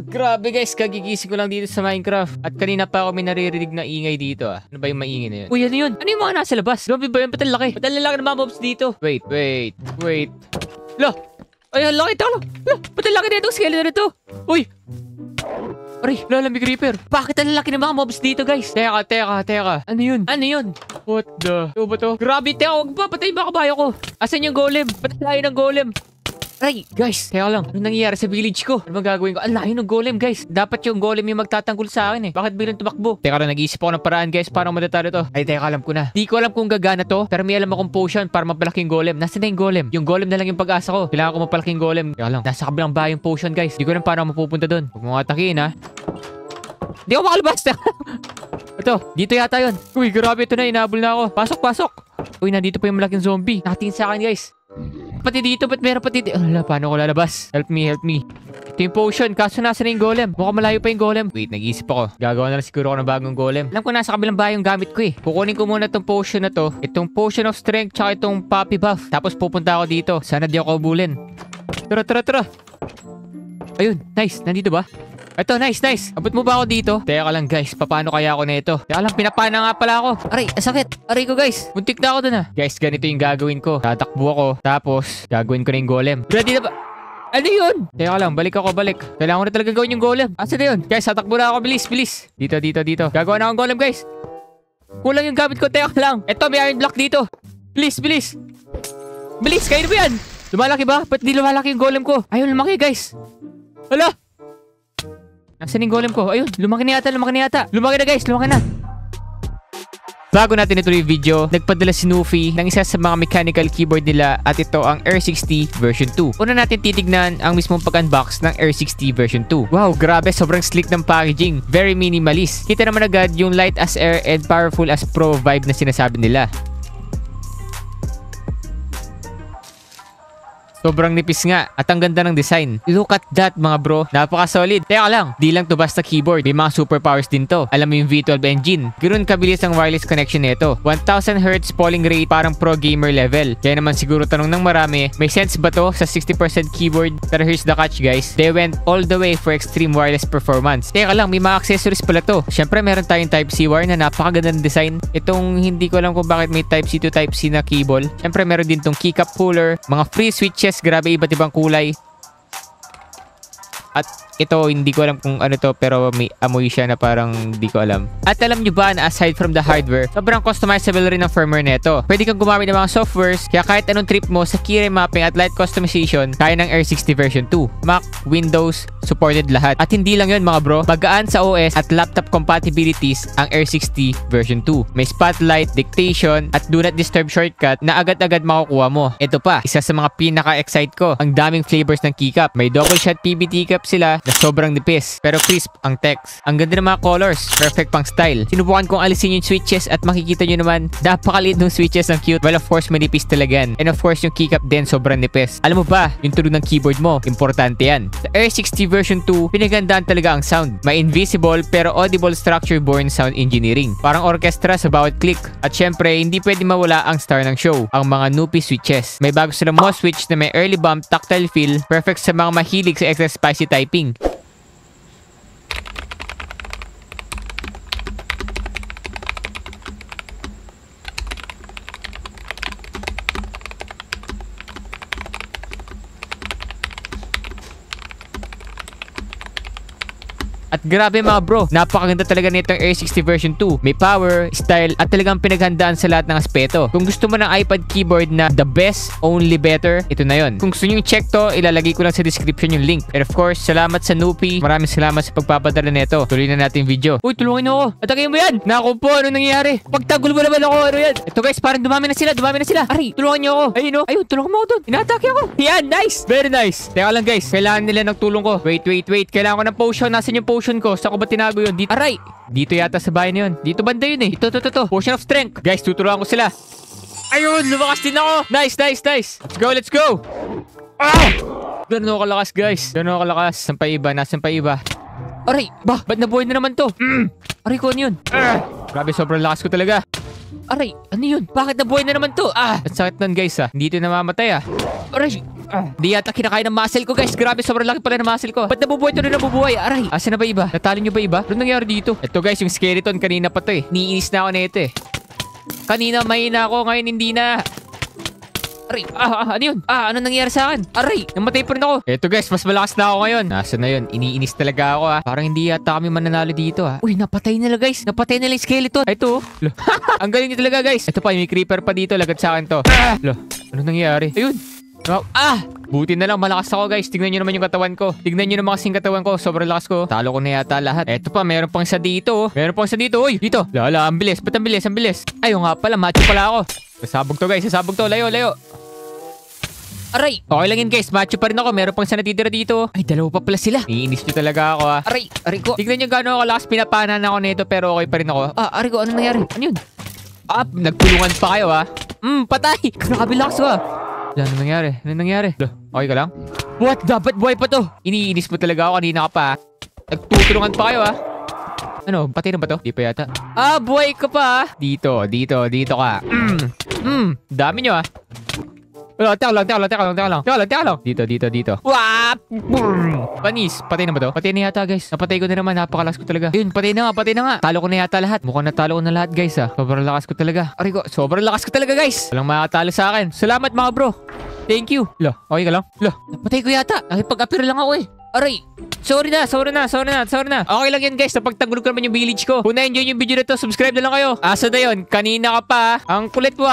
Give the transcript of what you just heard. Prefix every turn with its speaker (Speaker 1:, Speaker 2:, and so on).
Speaker 1: Grabe guys, kagigising ko lang dito sa Minecraft. At kanina pa ako may naririnig na ingay dito Ano ba yung maingay na yun? Uy, ano yun? Ano yung mga nasa labas? Grabe ba yun? Ba't ang laki? Ba't ang lalaki ng mga mobs dito? Wait. Lo! Ay, ang laki. Lo! Ba't ang laki na itong skeleton nito? Uy! Aray, lalamig creeper. Bakit ang laki ng mga mobs dito guys? Teka. Ano yun? What the? Ito ba to? Grabe, teka, huwag pa. Patay ba kabayo ko? Asan yung golem? Ba't ang layo ng golem? Aray, guys, teka lang. Ano nangyayari sa village ko? Ano bang gagawin ko? Ang layo ng golem, guys. Dapat yung golem yung magtatanggol sa akin Bakit bilang tumakbo? Teka lang, nag-iisip ako ng paraan, guys. Para madatalo to. Ay, teka, alam ko na. Di ko alam kung gagana to. Pero may alam akong potion para mapalaki yung golem. Nasaan na yung golem? Yung golem na lang yung pag-asa ko. Kailangan ko mapalaki yung golem. Teka lang, nasa kabilang bahay yung potion, guys. Di ko alam paano mapupunta doon. Huwag mo atakihin, Di ako makalabas. Ito, dito yata yun. Uy, grabe ito na. Inabol na ako. Pasok. Uy, nandito pa yung malaking zombie. Nakatingin sa akin, guys. Pati dito, ba't meron pati dito? Paano ko lalabas? Help me. Ito yung potion, kaso nasa na yung golem. Mukhang malayo pa yung golem. Wait, nag-iisip ako. Gagawa na lang siguro ako ng bagong golem. Alam ko nasa kabilang bahay yung gamit ko Kukunin ko muna itong potion na to. Itong potion of strength, tsaka itong puppy buff. Tapos pupunta ako dito. Sana di ako kabulin. Tara. Ayun, nice. Nandito ba? Ito, nice. Abot mo ba ako dito? Teka lang guys, paano kaya ako na ito? Teka lang, pinapana nga pala ako. Aray, sakit. Aray ko guys. Muntik na ako dun Guys, ganito yung gagawin ko. Tatakbo ako. Tapos, gagawin ko na yung golem. Ready na ba? Ano yun? Teka lang, balik. Kailangan ko na talaga gawin yung golem. Asa na yun? Guys, tatakbo na ako. Bilis. Dito. Gagawa na akong golem guys. Kulang yung gamit ko. Teka lang. Ito, may iron block dito. Bilis. Kayo na ba yan? Lumalaki ba? Ba't di lumalaki yung golem ko? Ayun, lumaki guys. Hala! Nasaan yung golem ko? Ayun, lumaki na yata. Lumaki na guys, lumaki na. Bago natin ituloy yung video, nagpadala si Nufi ng isa sa mga mechanical keyboard nila at ito ang R60 version 2. Una natin titignan ang mismong pag-unbox ng R60 version 2. Wow, grabe, sobrang slick ng packaging. Very minimalist. Kita naman agad yung light as air and powerful as pro vibe na sinasabi nila. Sobrang nipis nga at ang ganda ng design. Look at that mga bro. Napaka-solid. Teka lang, di lang to basta keyboard. May mga superpowers din to. Alam mo yung V12 engine. Ganoon kabilis ang wireless connection nito. 1000 Hz polling rate, parang pro gamer level. Kaya naman siguro tanong ng marami, may sense ba to sa 60% keyboard? Pero here's the catch guys. They went all the way for extreme wireless performance. Teka lang, may mga accessories pala to. Syempre meron tayong Type-C wire na napakagandang design. Itong hindi ko alam kung bakit may Type-C to Type-C na cable. Syempre meron din tong keycap puller, mga free switches. Grabe, iba't ibang kulay. At ito, hindi ko alam kung ano to, pero may amoy siya na parang hindi ko alam. At alam nyo ba na aside from the hardware, sobrang customizable rin ang firmware nito. Pwede kang gumamit ng mga softwares, kaya kahit anong trip mo sa key mapping at light customization, kaya ng R60 version 2. Mac, Windows, supported lahat. At hindi lang yun mga bro, magaan sa OS at laptop compatibilities ang R60 version 2. May spotlight, dictation, at do not disturb shortcut na agad-agad makukuha mo. Ito pa, isa sa mga pinaka-excite ko, ang daming flavors ng keycap. May double shot PVT cap sila na sobrang nipis, pero crisp ang text. Ang ganda ng mga colors, perfect pang style. Sinubukan kong alisin yung switches at makikita nyo naman, napakaliit ng switches, ang cute. Well, of course, manipis talaga yan. And of course, yung keycap din, sobrang nipis. Alam mo ba, yung tunog ng keyboard mo, importante yan. Sa R60 version 2, pinagandaan talaga ang sound. May invisible pero audible structure-borne sound engineering. Parang orchestra sa bawat click. At syempre, hindi pwede mawala ang star ng show, ang mga Nupi switches. May bago silang MOS switch na may early bump tactile feel, perfect sa mga mahilig sa extra spicy typing. At grabe mga bro, napakaganda talaga nitong R60 version 2. May power, style, at talagang pinaghandaan sa lahat ng aspeto. Kung gusto mo ng iPad keyboard na the best, only better, ito na yon. Kung gusto nyo check to, ilalagay ko lang sa description yung link. And of course, salamat sa Nupi. Maraming salamat sa pagpapadala nito. Tuloy na natin yung video. Uy, tulungan nyo ako. Atagayin mo yan. Naku po, ano nangyayari? Pagtagol mo naman ako, ano yan? Ito guys, parang dumami na sila. Aray, tulungan nyo ako. Ayun o. Ayun, tulungan mo ako dun. Inaatake ako. Yan, nice. Very nice. Teka lang guys, kailangan nila ng tulong ko. Wait. Kailangan ko ng potion. Nasaan yung potion ko? Saan ko ba tinago yun? Dito. Aray! Dito yata sa bahay na yun. Dito banda yun eh. Ito. Potion of strength. Guys, tuturuan ko sila. Ayun! Lumakas din ako. Nice. Let's go. Ah! Ganun ako kalakas guys. Sampay iba. Aray! Ba't nabuhay na naman to? Aray ko, ano yun? Grabe, sobrang lakas ko talaga. Aray, ano yun? Bakit nabuhay na naman to? Ang sakit nun guys Hindi ito namamatay Aray. Di yata kinakain ng muscle ko guys. Grabe, sobrang laki pala ng muscle ko. Ba't nabubuhay ito na nabubuhay? Aray, asa na ba iba? Natalo nyo ba iba? Ano nangyari dito? Ito guys, yung skeleton kanina pa to Niinis na ako na ito Kanina mahina ako, ngayon hindi na. Aray, ano yun? Ano nangyari sa akin? Aray, namatay pa rin ako. Eto guys, mas malakas na ako ngayon. Nasaan na yun? Iniinis talaga ako Parang hindi yata kami mananalo dito Uy, napatay nila guys. Napatay nila yung skeleton. Ito ang galing niya talaga guys. Ito pa, may creeper pa dito. Lagat sa akin to. Ano nangyari? Ayun. Buti na lang malakas ako guys. Tignan nyo naman yung katawan ko. Tignan nyo naman kasing katawan ko. Sobrang lakas ko. Talo ko na yata lahat. Eto pa, meron pang isa dito Meron pang isa dito. Uy, dito. Lala, ang bilis. Ba't ang bilis? Ang bilis. Ayaw nga pala, macho pala ako. Sasabog to guys. Sasabog to. Layo, layo. Aray! Okay lang yun guys, macho pa rin ako. Meron pang isa natitira dito. Ay, dalawa pa pala sila. Iinis nyo talaga ako Aray! Aray ko. Tignan nyo gano'n kalakas pinapanan ako nito pero okay pa rin ako. Aray ko, ano nangyari? Ano yun? Nagtulungan pa kayo patay! Nakabilakas ko Ano nangyari? Ano nangyari? Okay ka lang? What? Dapat buhay pa to. Iniinis mo talaga ako kanina ka pa Nagtutulungan pa kayo Ano? Patay na ba to? Di pa yata. Buhay ka pa Dito ka. Dami nyo Teka lang. Dito. Wap! Panis. Patay na ba to? Patay na yata guys. Napatay ko na naman. Napakalakas ko talaga. Yun, patay na nga. Talo ko na yata lahat. Mukhang natalo ko na lahat guys Sobrang lakas ko talaga. Aray ko, sobrang lakas ko talaga guys. Walang makatalo sa akin. Salamat mga bro. Thank you. Okay ka lang? Napatay ko yata. Nakipag-appear lang ako Aray! Sorry na. Okay lang yan guys. Napagtanggol ko naman yung village ko. Kung na-enjoy yung video na to, subscribe na lang kayo. Asa na yun? Kanina ka pa Ang kulit mo